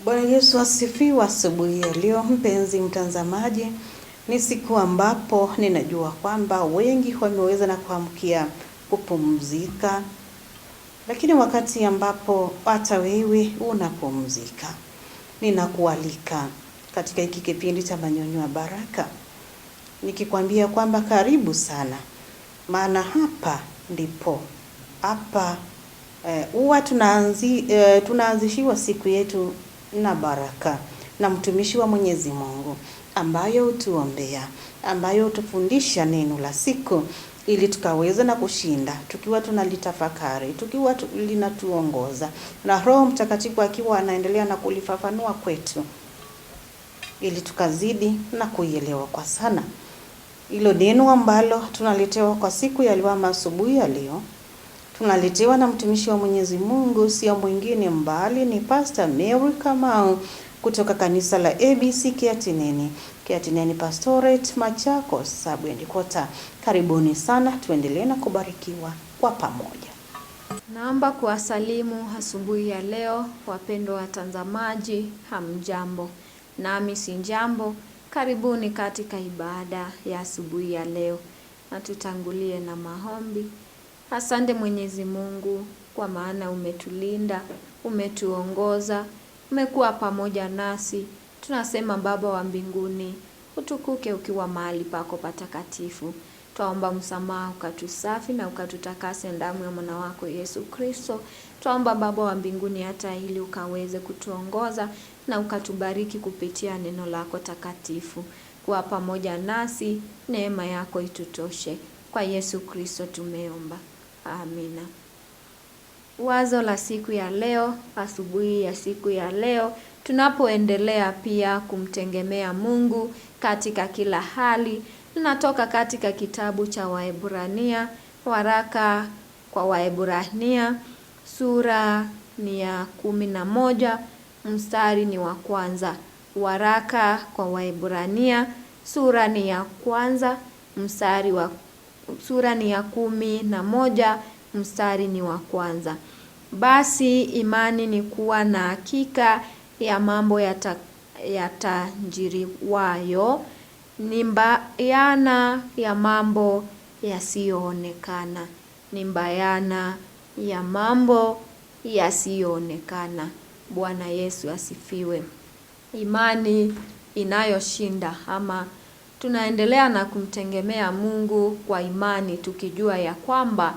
Bwana Yesu asifiwe. Asubuhi ya leo, mpenzi mtazamaji, ni siku ambapo ninajua kwamba wengi wameweza na kuamkia kupumzika, lakini wakati ambapo hata wewe unapumzika, ninakualika katika hiki kipindi cha Manyonyo ya Baraka, nikikwambia kwamba karibu sana, maana hapa ndipo huwa tunaanzishiwa siku yetu na baraka na mtumishi wa Mwenyezi Mungu, ambayo utuombea, ambayo utufundisha neno la siku, ili tukaweza na kushinda, tukiwa tunalitafakari, tukiwa linatuongoza, na Roho Mtakatifu akiwa anaendelea na kulifafanua kwetu, ili tukazidi na kuielewa kwa sana. Hilo neno ambalo tunaletewa kwa siku ya leo, asubuhi ya leo, tunaletewa na mtumishi wa Mwenyezi Mungu, sio mwingine mbali ni Pastor Mary Kamau kutoka kanisa la ABC Kiatineni Pastorate Machakos Sub-Headquarters. Karibuni sana, tuendelee na kubarikiwa kwa pamoja. Naomba kuwasalimu asubuhi ya leo wapendwa watazamaji, hamjambo? Nami si jambo. Karibuni katika ibada ya asubuhi ya leo, na tutangulie na maombi. Asante Mwenyezi Mungu, kwa maana umetulinda, umetuongoza, umekuwa pamoja nasi. Tunasema Baba wa mbinguni, utukuke ukiwa mahali pako patakatifu. Twaomba msamaha, ukatusafi na ukatutakase damu ya mwana wako Yesu Kristo. Twaomba Baba wa mbinguni, hata ili ukaweze kutuongoza na ukatubariki kupitia neno lako takatifu. Kuwa pamoja nasi, neema yako itutoshe. Kwa Yesu Kristo tumeomba. Amina. Wazo la siku ya leo, asubuhi ya siku ya leo, tunapoendelea pia kumtegemea Mungu katika kila hali, tunatoka katika kitabu cha Waebrania, waraka kwa Waebrania, sura ni ya 11, mstari ni wa kwanza. Waraka kwa Waebrania, sura ni ya kwanza, sura ni ya 11, mstari ni wa kwanza. Basi imani ni kuwa na hakika ya mambo yatajiriwayo, ni bayana ya mambo yasiyoonekana. Ni bayana ya mambo yasiyoonekana. Bwana Yesu asifiwe. Imani inayoshinda, ama tunaendelea na kumtegemea Mungu kwa imani, tukijua ya kwamba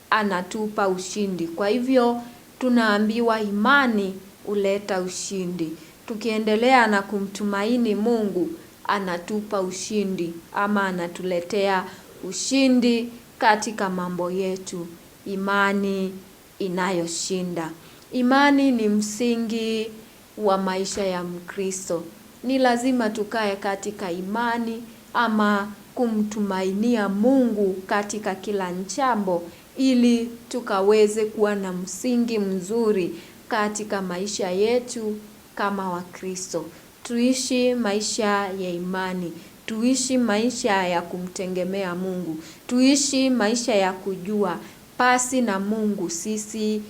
anatupa ushindi. Kwa hivyo tunaambiwa imani huleta ushindi. Tukiendelea na kumtumaini Mungu, anatupa ushindi, ama anatuletea ushindi katika mambo yetu. Imani inayoshinda. Imani ni msingi wa maisha ya Mkristo. Ni lazima tukae katika imani, ama kumtumainia Mungu katika kila jambo, ili tukaweze kuwa na msingi mzuri katika maisha yetu kama Wakristo. Tuishi maisha ya imani, tuishi maisha ya kumtegemea Mungu, tuishi maisha ya kujua pasi na Mungu sisi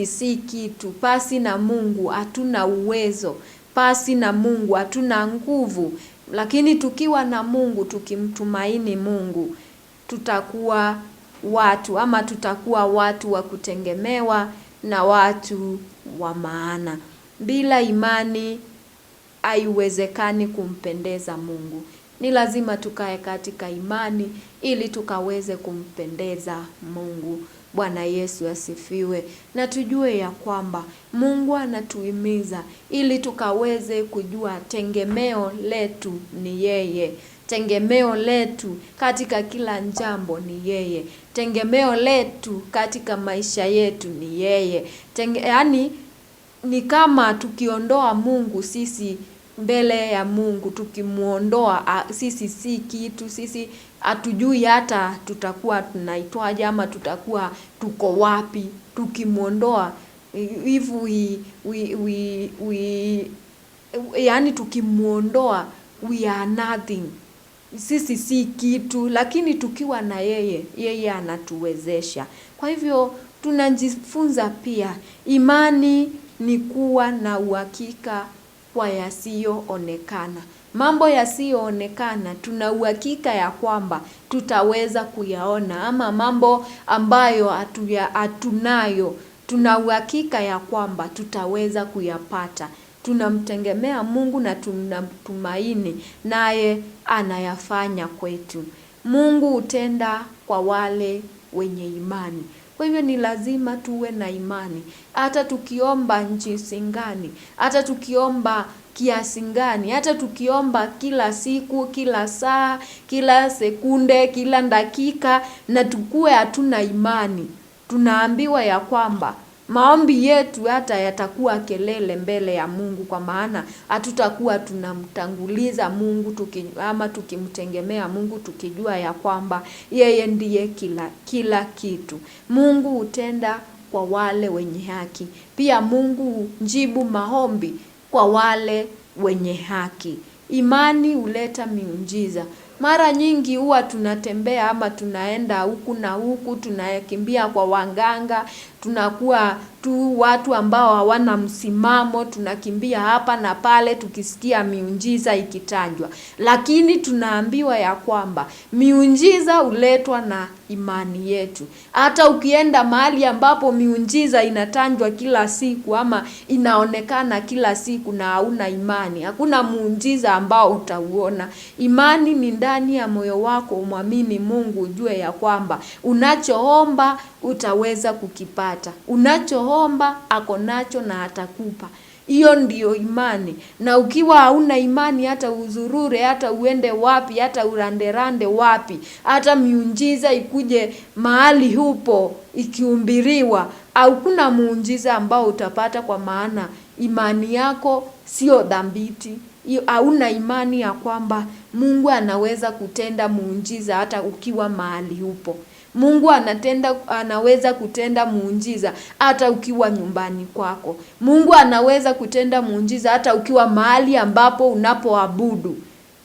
si kitu. Pasi na Mungu hatuna uwezo, pasi na Mungu hatuna nguvu. Lakini tukiwa na Mungu, tukimtumaini Mungu, tutakuwa watu wa kutegemewa na watu wa maana. Bila imani haiwezekani kumpendeza Mungu. Ni lazima tukae katika imani ili tukaweze kumpendeza Mungu. Bwana Yesu asifiwe. Na tujue ya kwamba Mungu anatuhimiza ili tukaweze kujua tegemeo letu ni yeye. Tegemeo letu katika kila jambo ni yeye. Tegemeo letu katika maisha yetu ni yeye. Ni kama tukiondoa Mungu sisi mbele ya Mungu, tukimuondoa sisi si kitu, sisi hatujui hata tutakuwa tunaitwaje, ama tutakuwa tuko wapi. Tukimuondoa tukimuondoa we are nothing. Sisi si kitu, lakini tukiwa na yeye anatuwezesha. Kwa hivyo tunajifunza pia imani ni kuwa na uhakika kwa yasiyoonekana. Mambo yasiyoonekana tuna uhakika ya kwamba tutaweza kuyaona, ama mambo ambayo hatunayo tuna uhakika ya kwamba tutaweza kuyapata. Tunamtegemea Mungu na tunamtumaini, naye anayafanya kwetu. Mungu hutenda kwa wale wenye imani. Kwa hivyo ni lazima tuwe na imani. Hata tukiomba jinsi gani, hata tukiomba kiasi gani, hata tukiomba kila siku, kila saa, kila sekunde, kila dakika, na tukue hatuna imani, tunaambiwa ya kwamba maombi yetu hata yatakuwa kelele mbele ya Mungu, kwa maana hatutakuwa tunamtanguliza Mungu ama tukimtegemea Mungu tukijua ya kwamba yeye ndiye kila kitu. Mungu hutenda kwa wale wenye haki. Pia Mungu hujibu maombi kwa wale wenye haki. Imani huleta miujiza. Mara nyingi huwa tunatembea ama tunaenda huku na huku, tunakimbia kwa waganga, tunakuwa tu watu ambao hawana msimamo, tunakimbia hapa na pale tukisikia miujiza ikitajwa. Lakini tunaambiwa ya kwamba miujiza huletwa na imani yetu. Hata ukienda mahali ambapo miujiza inatajwa kila siku ama inaonekana kila siku na hauna imani, hakuna muujiza ambao utauona. Imani ni ndani ya moyo wako, umwamini Mungu, ujue ya kwamba unachoomba utaweza kukipata. Unachoomba ako nacho na atakupa. Hiyo ndiyo imani. Na ukiwa hauna imani, hata uzurure, hata uende wapi, hata uranderande wapi, hata miujiza ikuje mahali hupo ikihubiriwa, hakuna muujiza ambao utapata, kwa maana imani yako sio dhabiti. Hauna imani ya kwamba Mungu anaweza kutenda muujiza hata ukiwa mahali hupo. Mungu anaweza kutenda muujiza hata ukiwa nyumbani kwako. Mungu anaweza kutenda muujiza hata ukiwa mahali ambapo unapoabudu.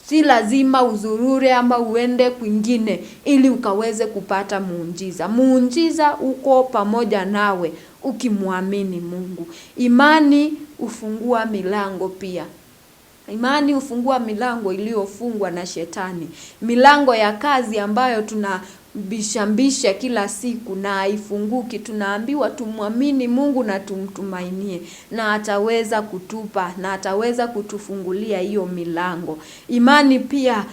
Si lazima uzurure ama uende kwingine ili ukaweze kupata muujiza. Muujiza uko pamoja nawe ukimwamini Mungu. Imani hufungua milango pia. Imani hufungua milango iliyofungwa na shetani. Milango ya kazi ambayo tunabisha kila siku na haifunguki, tunaambiwa tumwamini Mungu na tumtumainie, na ataweza kutupa na ataweza kutufungulia hiyo milango. Imani pia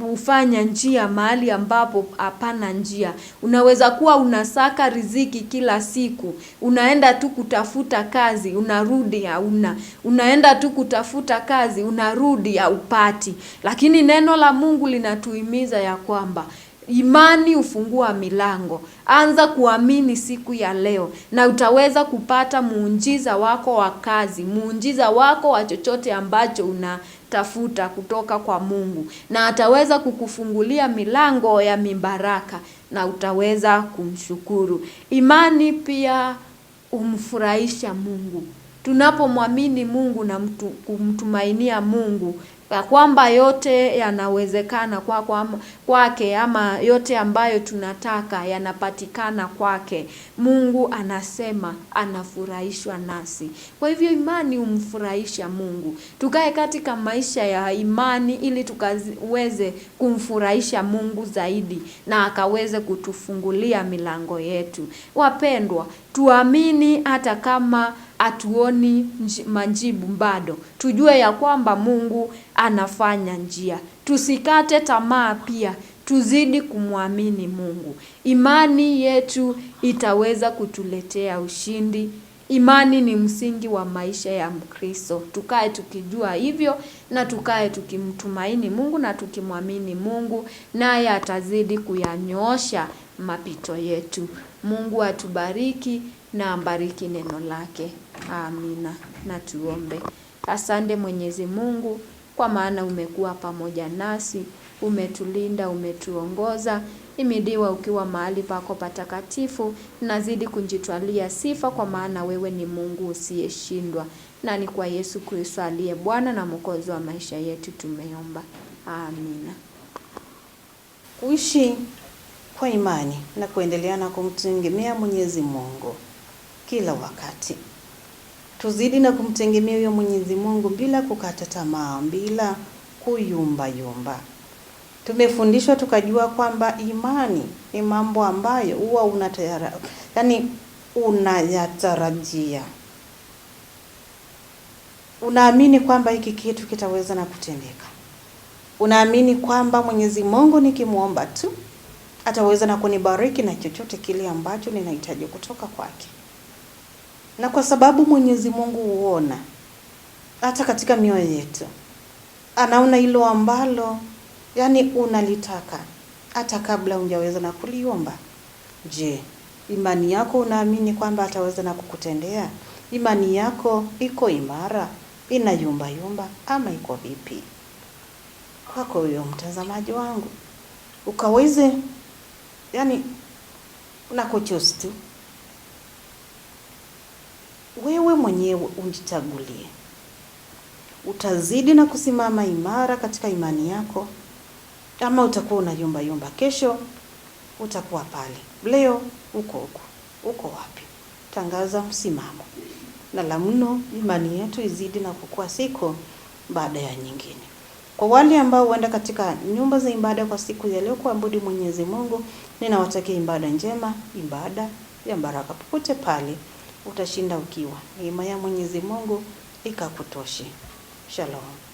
hufanya njia mahali ambapo hapana njia. Unaweza kuwa unasaka riziki kila siku, unaenda tu kutafuta kazi, unarudi hauna. Unaenda tu kutafuta kazi, unarudi haupati. Lakini neno la Mungu linatuhimiza ya kwamba imani hufungua milango. Anza kuamini siku ya leo na utaweza kupata muujiza wako wa kazi, muujiza wako wa chochote ambacho unatafuta kutoka kwa Mungu, na ataweza kukufungulia milango ya mibaraka na utaweza kumshukuru. Imani pia humfurahisha Mungu. Tunapomwamini Mungu na kumtumainia Mungu ya kwamba yote yanawezekana kwake, ama yote ambayo tunataka yanapatikana kwake, Mungu anasema anafurahishwa nasi. Kwa hivyo imani humfurahisha Mungu. Tukae katika maisha ya imani ili tukaweze kumfurahisha Mungu zaidi na akaweze kutufungulia milango yetu. Wapendwa, tuamini hata kama hatuoni majibu bado. Tujue ya kwamba Mungu anafanya njia. Tusikate tamaa pia. Tuzidi kumwamini Mungu. Imani yetu itaweza kutuletea ushindi. Imani ni msingi wa maisha ya Mkristo. Tukae tukijua hivyo na tukae tukimtumaini Mungu na tukimwamini Mungu, naye atazidi kuyanyoosha mapito yetu. Mungu atubariki na ambariki neno lake. Amina. Na tuombe. Asante Mwenyezi Mungu, kwa maana umekuwa pamoja nasi, umetulinda, umetuongoza. Himidiwa ukiwa mahali pako patakatifu. Nazidi kujitwalia sifa, kwa maana wewe ni Mungu usiyeshindwa. Na ni kwa Yesu Kristo aliye Bwana na Mwokozi wa maisha yetu tumeomba. Amina. Kuishi kwa imani na kuendelea na kumtegemea Mwenyezi Mungu kila wakati. Tuzidi na kumtegemea huyo Mwenyezi Mungu bila kukata tamaa, bila kuyumba yumba. Tumefundishwa tukajua kwamba imani ni mambo ambayo huwa unayatarajia. Unaamini kwamba hiki kitu kitaweza na kutendeka. Unaamini kwamba Mwenyezi Mungu nikimuomba tu ataweza na kunibariki na chochote kile ambacho ninahitaji kutoka kwake. Na kwa sababu Mwenyezi Mungu huona hata katika mioyo yetu, anaona hilo ambalo unalitaka hata kabla hujaweza na kuliomba. Je, imani yako unaamini kwamba ataweza na kukutendea? Imani yako iko imara, inayumba yumba ama iko vipi? Kwako huyo mtazamaji wangu, ukaweze unakochoose tu wewe mwenyewe ujichagulie. Utazidi na kusimama imara katika imani yako, ama utakuwa unayumba yumba? Kesho utakuwa pale, leo uko wapi? Tangaza msimamo, na la mno imani yetu izidi na kukua siku baada ya nyingine. Kwa wale ambao huenda katika nyumba za ibada kwa siku ya leo kuabudu Mwenyezi Mungu, ninawatakia ibada njema, ibada ya baraka. Popote pale utashinda ukiwa neema ya Mwenyezi Mungu ikakutoshe. Shalom.